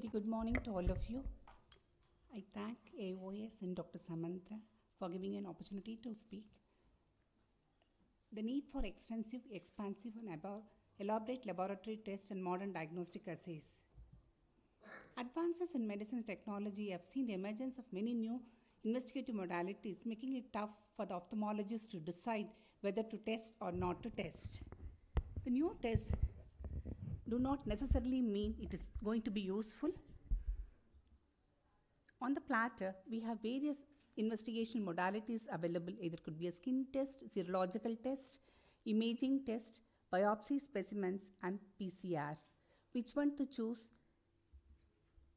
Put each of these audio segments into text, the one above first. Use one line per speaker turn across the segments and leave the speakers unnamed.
Very good morning to all of you. I thank AOS and Dr. Samantha for giving an opportunity to speak. The need for extensive, expansive and elaborate laboratory tests and modern diagnostic assays. Advances in medicine technology have seen the emergence of many new investigative modalities, making it tough for the ophthalmologist to decide whether to test or not to test. The new tests do not necessarily mean it is going to be useful. On the platter, we have various investigation modalities available. Either could be a skin test, serological test, imaging test, biopsy specimens, and PCRs. Which one to choose?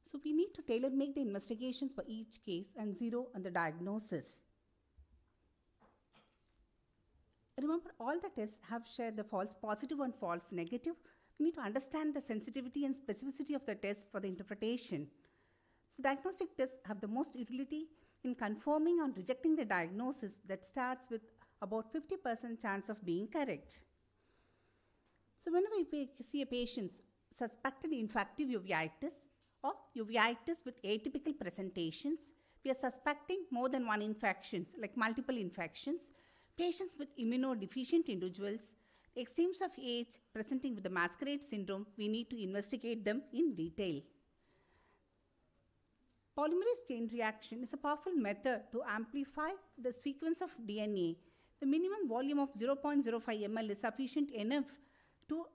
So we need to tailor-make the investigations for each case and zero on the diagnosis. Remember, all the tests have shared the false positive and false negative. We need to understand the sensitivity and specificity of the test for the interpretation. So diagnostic tests have the most utility in confirming or rejecting the diagnosis that starts with about 50% chance of being correct. So whenever we see a patient suspected infective uveitis or uveitis with atypical presentations, we are suspecting more than one infections, like multiple infections, patients with immunodeficient individuals, extremes of age presenting with the masquerade syndrome, we need to investigate them in detail. Polymerase chain reaction is a powerful method to amplify the sequence of DNA. The minimum volume of 0.05 ml is sufficient enough to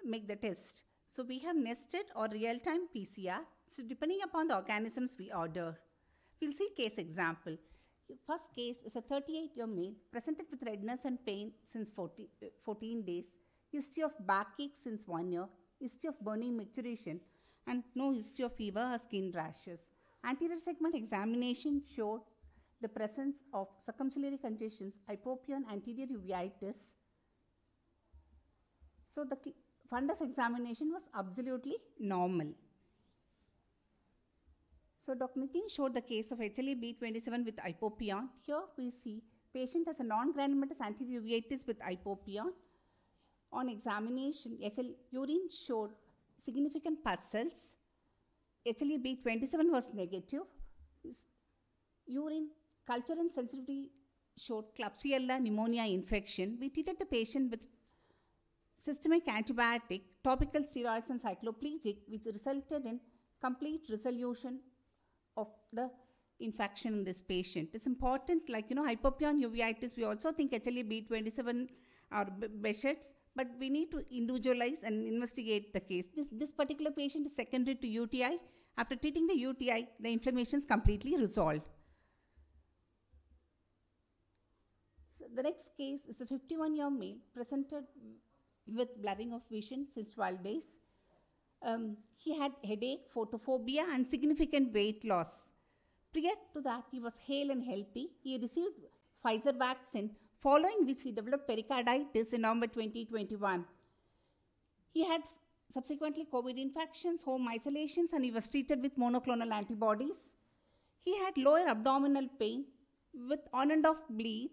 make the test. So we have nested or real-time PCR. So depending upon the organisms we order. We'll see case example. First case is a 38-year male presented with redness and pain since 14 days, history of backache since 1 year, history of burning micturition, and no history of fever or skin rashes. Anterior segment examination showed the presence of circumciliary congestions, hypopia, and anterior uveitis. So the fundus examination was absolutely normal. So Dr. Nitin showed the case of HLA-B27 with hypopia. Here we see patient has a non-granulomatous anterior uveitis with hypopia. On examination, urine showed significant pustules. HLA-B27 was negative. Urine culture and sensitivity showed Klebsiella pneumonia infection. We treated the patient with systemic antibiotic, topical steroids and cycloplegic, which resulted in complete resolution of the infection in this patient. It's important, like, hypopia and uveitis, we also think HLA-B27 are Behçet's, but we need to individualize and investigate the case. This particular patient is secondary to UTI. After treating the UTI, the inflammation is completely resolved. So the next case is a 51-year male presented with blurring of vision since 12 days. He had headache, photophobia, and significant weight loss. Prior to that, he was hale and healthy. He received Pfizer vaccine, following which he developed pericarditis in November 2021. He had subsequently COVID infections, home isolations, and he was treated with monoclonal antibodies. He had lower abdominal pain with on and off bleed.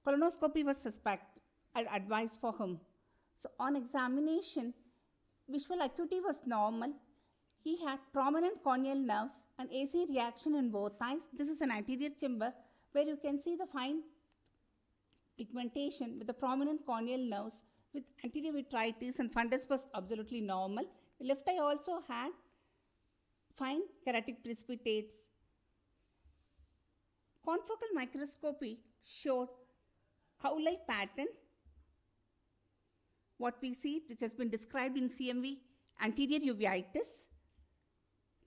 Colonoscopy was advised for him. So on examination, visual acuity was normal. He had prominent corneal nerves and AC reaction in both eyes. This is an anterior chamber where you can see the fine pigmentation with the prominent corneal nerves with anterior vitritis, and fundus was absolutely normal. The left eye also had fine keratic precipitates. Confocal microscopy showed owl-eye pattern. What we see, which has been described in CMV, anterior uveitis.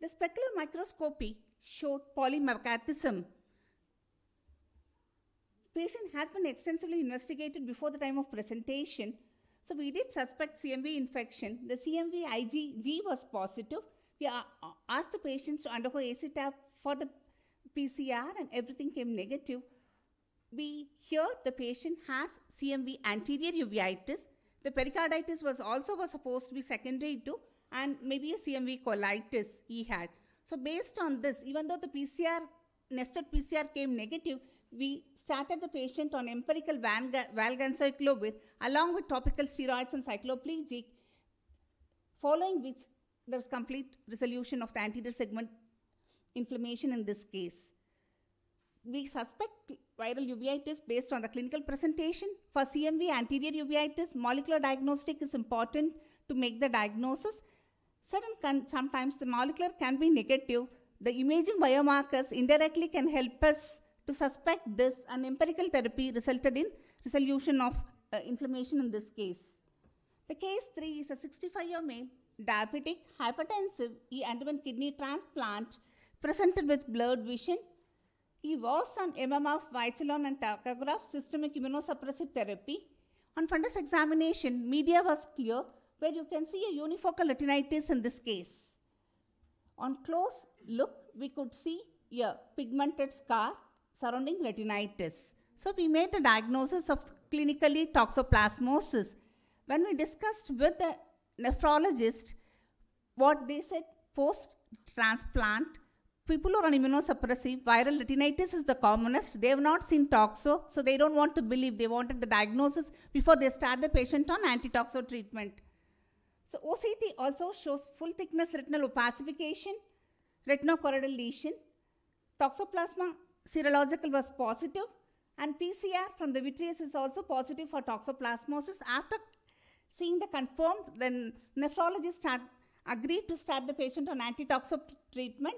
The specular microscopy showed polymacathism. Patient has been extensively investigated before the time of presentation. So we did suspect CMV infection. The CMV IgG was positive. We asked the patients to undergo AC tap for the PCR and everything came negative. Here the patient has CMV anterior uveitis. The pericarditis was supposed to be secondary to, and maybe a CMV colitis he had. So based on this, even though the nested PCR came negative, we started the patient on empirical valganciclovir along with topical steroids and cycloplegic, following which there's complete resolution of the anterior segment inflammation in this case. We suspect viral uveitis based on the clinical presentation. For CMV anterior uveitis, molecular diagnostic is important to make the diagnosis. Sometimes the molecular can be negative. The imaging biomarkers indirectly can help us to suspect this, and empirical therapy resulted in resolution of inflammation in this case. The case 3 is a 65-year male, diabetic, hypertensive. He underwent kidney transplant, presented with blurred vision. He was on MMF, Vicodin and tachograph, systemic immunosuppressive therapy. On fundus examination, media was clear, where you can see a unifocal retinitis in this case. On close look, we could see a pigmented scar surrounding retinitis. So we made the diagnosis of clinically toxoplasmosis. When we discussed with the nephrologist, what they said, post-transplant, people who are on immunosuppressive, viral retinitis is the commonest. They have not seen toxo, so they don't want to believe. They wanted the diagnosis before they start the patient on anti-toxo treatment. So OCT also shows full thickness retinal opacification, retinochoroidal lesion. Toxoplasma serological was positive, and PCR from the vitreous is also positive for toxoplasmosis. After seeing the confirmed, then nephrologist agreed to start the patient on anti-toxo treatment,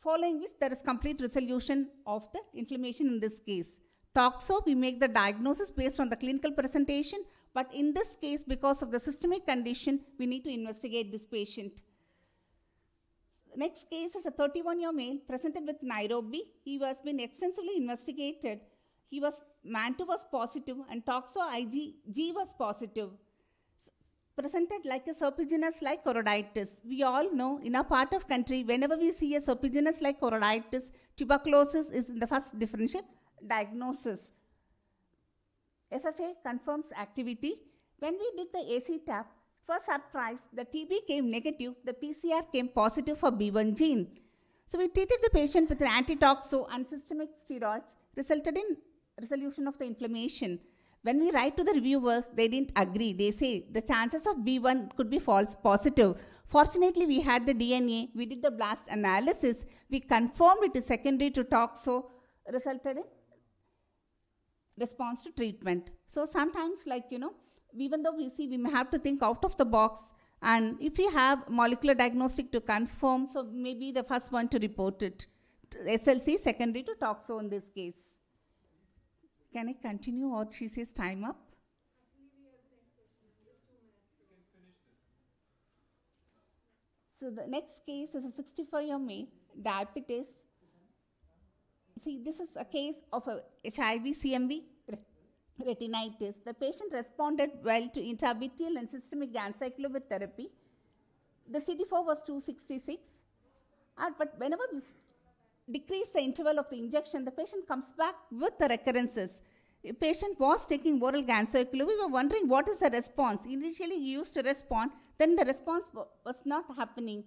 following which there is complete resolution of the inflammation in this case. Toxo, we make the diagnosis based on the clinical presentation, but in this case, because of the systemic condition, we need to investigate this patient. Next case is a 31-year male presented with Nairobi. He was been extensively investigated. MAN2 was positive and toxo IgG was positive. Presented like a serpiginous-like choroiditis. We all know in our part of country, whenever we see a serpiginous-like choroiditis, tuberculosis is in the first differential diagnosis. FFA confirms activity. When we did the AC tap, for surprise, the TB came negative, the PCR came positive for B1 gene. So we treated the patient with an anti-toxo and systemic steroids, resulted in resolution of the inflammation. When we write to the reviewers, they didn't agree. They say the chances of B1 could be false positive. Fortunately, we had the DNA, we did the blast analysis, we confirmed it is secondary to toxo, resulted in response to treatment. So sometimes, even though we see, we may have to think out of the box, and if we have molecular diagnostic to confirm, so maybe the first one to report it. SLC secondary to toxo in this case. Can I continue, or she says time up? So the next case is a 65-year male, diabetes. See, this is a case of a HIV CMV retinitis. The patient responded well to intravitreal and systemic ganciclovir therapy. The CD4 was 266, but whenever we decrease the interval of the injection, the patient comes back with the recurrences. The patient was taking oral ganciclovir. We were wondering what is the response. Initially, he used to respond, then the response was not happening.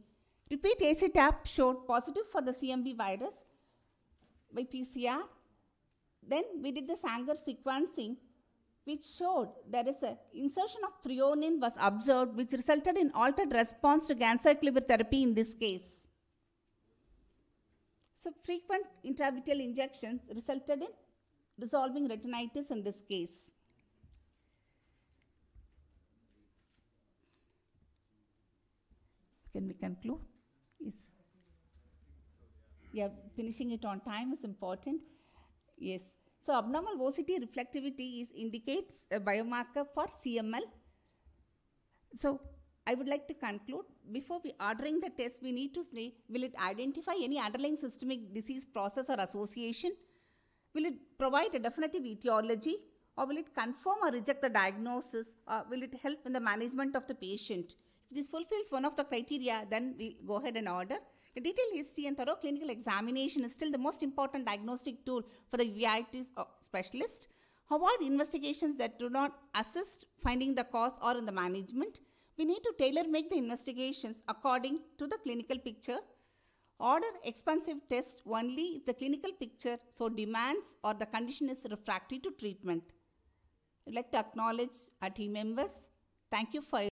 Repeat AC tap showed positive for the CMV virus by PCR. Then we did the Sanger sequencing, which showed there is an insertion of threonine was observed, which resulted in altered response to ganciclovir therapy in this case. So frequent intravitreal injections resulted in resolving retinitis in this case. Can we conclude? Yes. Yeah, finishing it on time is important. Yes. So abnormal OCT reflectivity indicates a biomarker for CML. So I would like to conclude. Before ordering the test, we need to say, will it identify any underlying systemic disease process or association? Will it provide a definitive etiology, or will it confirm or reject the diagnosis, or will it help in the management of the patient? If this fulfills one of the criteria, then we'll go ahead and order. The detailed history and thorough clinical examination is still the most important diagnostic tool for the uveitis specialist. Avoid investigations that do not assist finding the cause or in the management. We need to tailor-make the investigations according to the clinical picture. Order expensive tests only if the clinical picture so demands or the condition is refractory to treatment. I'd like to acknowledge our team members. Thank you for